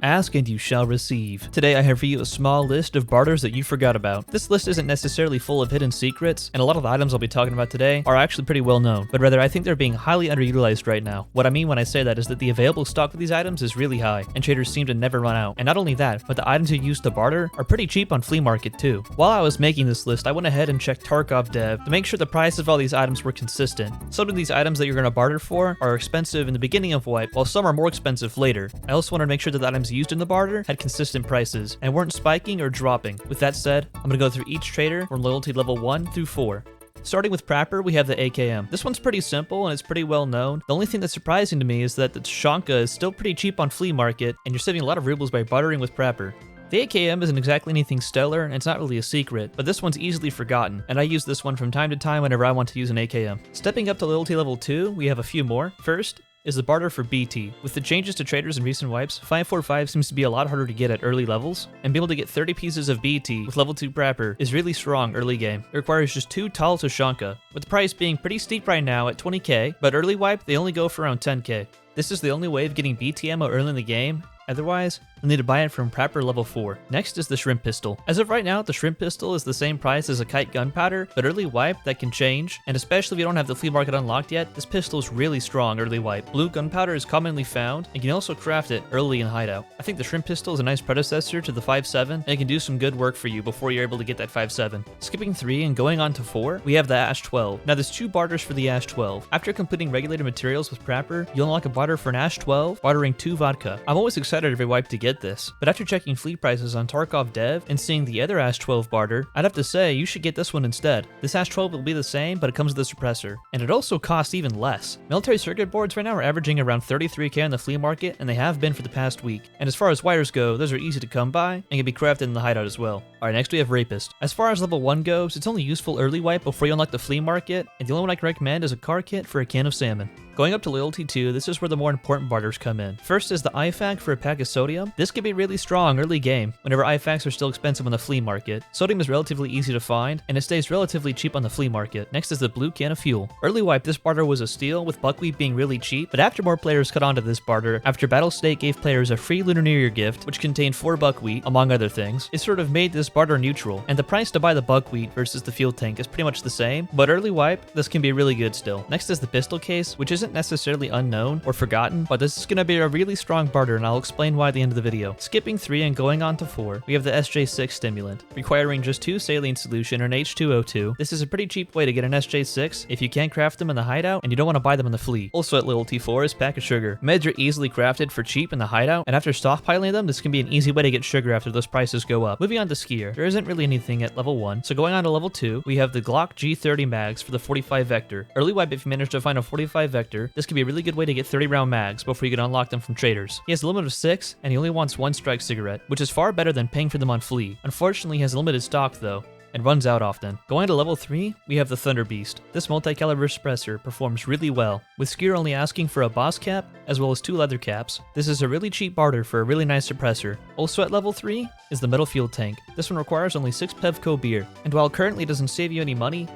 Ask and you shall receive. Today I have for you a small list of barters that you forgot about. This list isn't necessarily full of hidden secrets, and a lot of the items I'll be talking about today are actually pretty well known, but rather I think they're being highly underutilized right now. What I mean when I say that is that the available stock for these items is really high, and traders seem to never run out. And not only that, but the items you use to barter are pretty cheap on Flea Market too. While I was making this list, I went ahead and checked Tarkov.dev to make sure the prices of all these items were consistent. Some of these items that you're going to barter for are expensive in the beginning of wipe, while some are more expensive later. I also wanted to make sure that the items used in the barter had consistent prices and weren't spiking or dropping. With that said, I'm going to go through each trader from loyalty level 1 through 4. Starting with Prapor, we have the AKM. This one's pretty simple and it's pretty well known. The only thing that's surprising to me is that the Shanka is still pretty cheap on Flea Market, and you're saving a lot of rubles by bartering with Prapor. The AKM isn't exactly anything stellar, and it's not really a secret, but this one's easily forgotten, and I use this one from time to time whenever I want to use an AKM. Stepping up to loyalty level 2, we have a few more. First is the barter for BT. With the changes to traders in recent wipes, 545 seems to be a lot harder to get at early levels, and being able to get 30 pieces of BT with level 2 Prapor is really strong early game. It requires just 2 Tal to Shanka, with the price being pretty steep right now at 20k, but early wipe they only go for around 10k. This is the only way of getting BT ammo early in the game. Otherwise, you'll need to buy it from Prapor level 4. Next is the Shrimp Pistol. As of right now, the Shrimp Pistol is the same price as a Kite Gunpowder, but early wipe, that can change, and especially if you don't have the Flea Market unlocked yet, this pistol is really strong early wipe. Blue Gunpowder is commonly found, and you can also craft it early in Hideout. I think the Shrimp Pistol is a nice predecessor to the 5.7, and it can do some good work for you before you're able to get that 5.7. Skipping 3 and going on to 4, we have the Ash 12. Now there's 2 barters for the Ash 12. After completing regulated materials with Prapor, you'll unlock a barter for an Ash 12, bartering 2 vodka. I'm always excited every wipe to get this, but after checking fleet prices on Tarkov.dev and seeing the other Ash 12 barter, I'd have to say you should get this one instead. This Ash 12 will be the same, but it comes with a suppressor, and it also costs even less. Military circuit boards right now are averaging around 33k on the Flea Market, and they have been for the past week. And as far as wires go, those are easy to come by and can be crafted in the hideout as well. Alright, next we have Rapist. As far as level 1 goes, it's only useful early wipe before you unlock the Flea Market, and the only one I can recommend is a car kit for a can of salmon. Going up to loyalty 2, this is where the more important barters come in. First is the IFAC for a pack of sodium. This can be really strong early game, whenever IFACs are still expensive on the Flea Market. Sodium is relatively easy to find, and it stays relatively cheap on the Flea Market. Next is the blue can of fuel. Early wipe, this barter was a steal, with buckwheat being really cheap, but after more players cut onto this barter, after Battle State gave players a free Lunar New Year gift, which contained 4 buckwheat, among other things, it sort of made this barter neutral, and the price to buy the buckwheat versus the fuel tank is pretty much the same, but early wipe, this can be really good still. Next is the pistol case, which isn't necessarily unknown or forgotten, but this is going to be a really strong barter, and I'll explain why at the end of the video. Skipping 3 and going on to 4, we have the SJ6 stimulant, requiring just 2 saline solution or an H2O2. This is a pretty cheap way to get an SJ6 if you can't craft them in the hideout and you don't want to buy them in the Flea. Also at loyalty 4 is pack of sugar. Meds are easily crafted for cheap in the hideout, and after stockpiling them, this can be an easy way to get sugar after those prices go up. Moving on to Skier, there isn't really anything at level 1, so going on to level 2, we have the Glock G30 mags for the 45 Vector. Early wipe, if you manage to find a 45 Vector, this can be a really good way to get 30 round mags before you can unlock them from traders. He has a limit of 6, and he only wants 1 strike cigarette, which is far better than paying for them on Flea. Unfortunately, he has limited stock though, and runs out often. Going to level 3, we have the Thunder Beast. This multi-caliber suppressor performs really well, with Skier only asking for a boss cap, as well as 2 leather caps. This is a really cheap barter for a really nice suppressor. Also at level 3 is the Metal Fuel Tank. This one requires only 6 Pevco beer, and while it currently doesn't save you any money,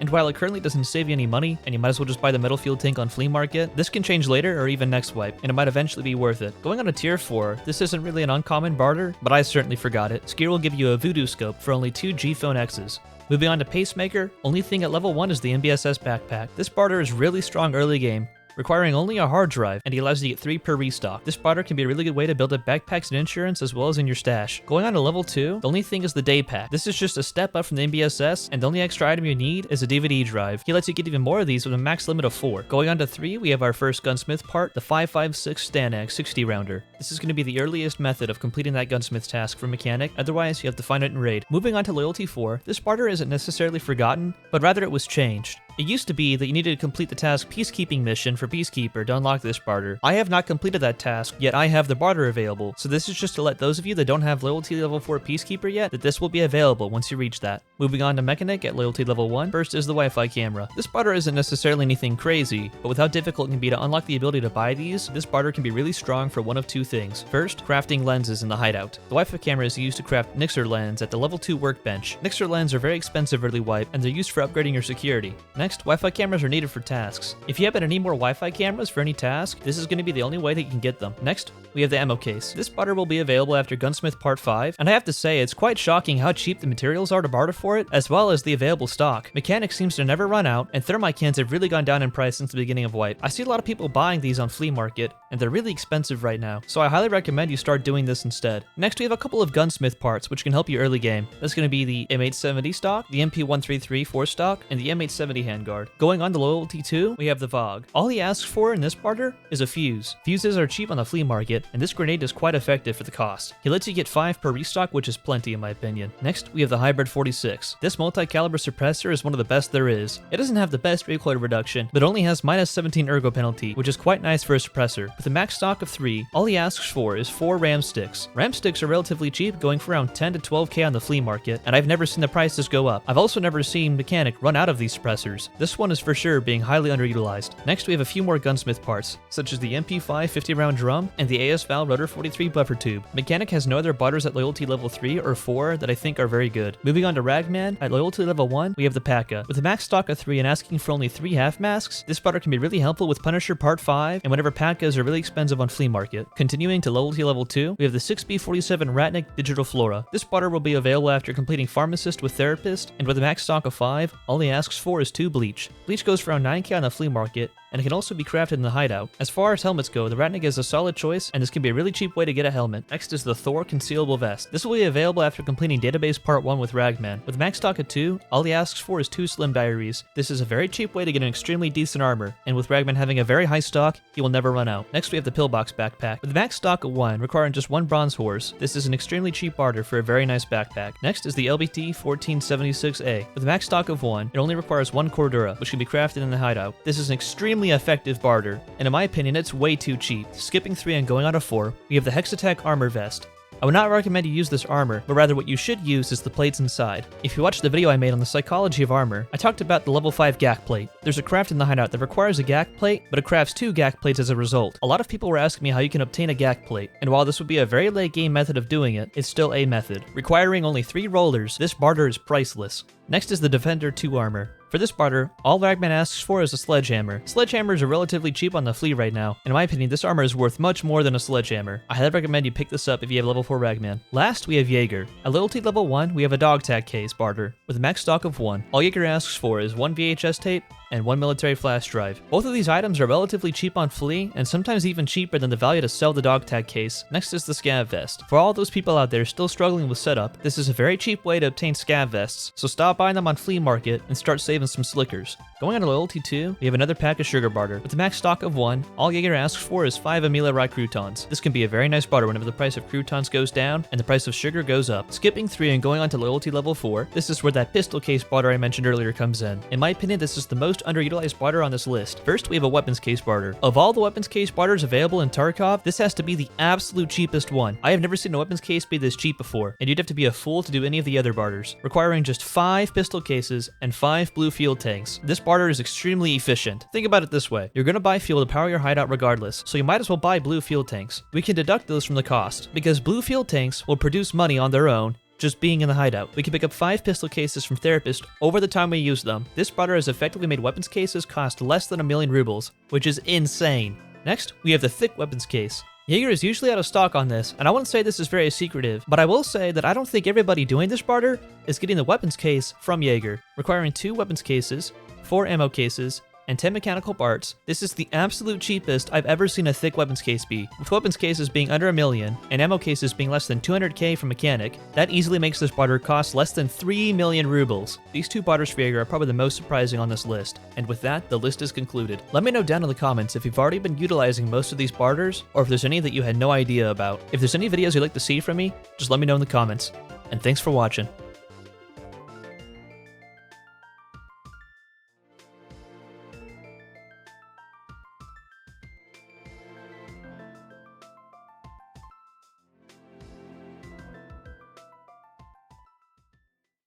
and you might as well just buy the Metal Fuel Tank on Flea Market, this can change later or even next wipe, and it might eventually be worth it. Going on to tier 4, this isn't really an uncommon barter, but I certainly forgot it. Skier will give you a Voodoo Scope for only 2 G-Phone X's. Moving on to Pacemaker, only thing at level 1 is the MBSS backpack. This barter is really strong early game, requiring only a hard drive, and he allows you to get 3 per restock. This barter can be a really good way to build up backpacks and insurance as well as in your stash. Going on to level 2, the only thing is the day pack. This is just a step up from the MBSS, and the only extra item you need is a DVD drive. He lets you get even more of these with a max limit of 4. Going on to 3, we have our first gunsmith part, the 5.56 Stanag 60 rounder. This is going to be the earliest method of completing that gunsmith task for mechanic, otherwise you have to find it in raid. Moving on to loyalty 4, this barter isn't necessarily forgotten, but rather it was changed. It used to be that you needed to complete the task Peacekeeping mission for Peacekeeper to unlock this barter. I have not completed that task, yet I have the barter available, so this is just to let those of you that don't have loyalty level 4 Peacekeeper yet, that this will be available once you reach that. Moving on to Mechanic at loyalty level 1, first is the Wi-Fi camera. This barter isn't necessarily anything crazy, but with how difficult it can be to unlock the ability to buy these, this barter can be really strong for one of 2 things. First, crafting lenses in the hideout. The Wi-Fi camera is used to craft Nixer lens at the level 2 workbench. Nixer lens are very expensive early wipe, and they're used for upgrading your security. Next, Wi-Fi cameras are needed for tasks. If you happen to need more Wi-Fi cameras for any task, this is going to be the only way that you can get them. Next, we have the ammo case. This barter will be available after Gunsmith Part 5, and I have to say, it's quite shocking how cheap the materials are to barter for it, as well as the available stock. Mechanics seems to never run out, and thermite cans have really gone down in price since the beginning of Wipe. I see a lot of people buying these on Flea Market, and they're really expensive right now, so I highly recommend you start doing this instead. Next, we have a couple of Gunsmith parts, which can help you early game. That's going to be the M870 stock, the MP133 4 stock, and the M870 handguard. Going on to Loyalty 2, we have the VOG. All he asks for in this barter is a fuse. Fuses are cheap on the Flea Market, and this grenade is quite effective for the cost. He lets you get 5 per restock, which is plenty in my opinion. Next, we have the Hybrid 46. This multi-caliber suppressor is one of the best there is. It doesn't have the best recoil reduction, but only has minus 17 ergo penalty, which is quite nice for a suppressor. With a max stock of 3, all he asks for is 4 RAM sticks. RAM sticks are relatively cheap, going for around 10 to 12k on the Flea Market, and I've never seen the prices go up. I've also never seen Mechanic run out of these suppressors. This one is for sure being highly underutilized. Next, we have a few more Gunsmith parts, such as the MP5 50-round drum and the AS Valve Rotor 43 buffer tube. Mechanic has no other barters at Loyalty level 3 or 4 that I think are very good. Moving on to Ragman, at Loyalty level 1, we have the P.A.K.A. With a max stock of 3 and asking for only 3 half masks, this barter can be really helpful with Punisher Part 5 and whenever P.A.K.A.s are really expensive on Flea Market. Continuing to Loyalty level 2, we have the 6B47 Ratnik Digital Flora. This barter will be available after completing Pharmacist with Therapist, and with a max stock of 5, all he asks for is 2 Bleach. Bleach goes for around 9k on the Flea Market, and it can also be crafted in the hideout. As far as helmets go, the Ratnik is a solid choice, and this can be a really cheap way to get a helmet. Next is the Thor Concealable Vest. This will be available after completing Database Part 1 with Ragman. With max stock of 2, all he asks for is 2 Slim Diaries. This is a very cheap way to get an extremely decent armor, and with Ragman having a very high stock, he will never run out. Next we have the Pillbox Backpack. With a max stock of 1, requiring just 1 Bronze Horse, this is an extremely cheap barter for a very nice backpack. Next is the LBT 1476A. With a max stock of 1, it only requires 1 Cordura, which can be crafted in the hideout. This is an extremely effective barter, and in my opinion, it's way too cheap. Skipping 3 and going on to 4, we have the Hexattack Armor Vest. I would not recommend you use this armor, but rather what you should use is the plates inside. If you watched the video I made on the psychology of armor, I talked about the level 5 GAC plate. There's a craft in the hideout that requires a GAC plate, but it crafts 2 GAC plates as a result. A lot of people were asking me how you can obtain a GAC plate, and while this would be a very late game method of doing it, it's still a method. Requiring only 3 rollers, this barter is priceless. Next is the Defender 2 armor. For this barter, all Ragman asks for is a sledgehammer. Sledgehammers are relatively cheap on the Flea right now, and in my opinion, this armor is worth much more than a sledgehammer. I highly recommend you pick this up if you have level 4 Ragman. Last, we have Jaeger. At Loyalty level 1, we have a dog tag case barter. With a max stock of 1, all Jaeger asks for is 1 VHS tape and 1 military flash drive. Both of these items are relatively cheap on Flea, and sometimes even cheaper than the value to sell the dog tag case. Next is the scav vest. For all those people out there still struggling with setup, this is a very cheap way to obtain scav vests, so stop buying them on Flea Market and start saving some slickers. Going on to Loyalty 2, we have another pack of sugar barter. With a max stock of 1, all Jaeger asks for is 5 Amelia Rye croutons. This can be a very nice barter whenever the price of croutons goes down and the price of sugar goes up. Skipping 3 and going on to Loyalty level 4, this is where that pistol case barter I mentioned earlier comes in. In my opinion, this is the most underutilized barter on this list. First, we have a weapons case barter. Of all the weapons case barters available in Tarkov, this has to be the absolute cheapest one. I have never seen a weapons case be this cheap before, and you'd have to be a fool to do any of the other barters, requiring just 5 pistol cases and 5 blue fuel tanks. This barter is extremely efficient. Think about it this way. You're going to buy fuel to power your hideout regardless, so you might as well buy blue fuel tanks. We can deduct those from the cost, because blue fuel tanks will produce money on their own just being in the hideout. We can pick up 5 pistol cases from Therapist over the time we use them. This barter has effectively made weapons cases cost less than 1,000,000 rubles, which is insane. Next, we have the thick weapons case. Jaeger is usually out of stock on this, and I wouldn't say this is very secretive, but I will say that I don't think everybody doing this barter is getting the weapons case from Jaeger, requiring 2 weapons cases, 4 ammo cases, and 10 mechanical parts. This is the absolute cheapest I've ever seen a thick weapons case be. With weapons cases being under 1,000,000 and ammo cases being less than 200k from Mechanic, that easily makes this barter cost less than 3,000,000 rubles. These 2 barters for Jaeger are probably the most surprising on this list. And with that, the list is concluded. Let me know down in the comments if you've already been utilizing most of these barters, or if there's any that you had no idea about. If there's any videos you'd like to see from me, just let me know in the comments. And thanks for watching.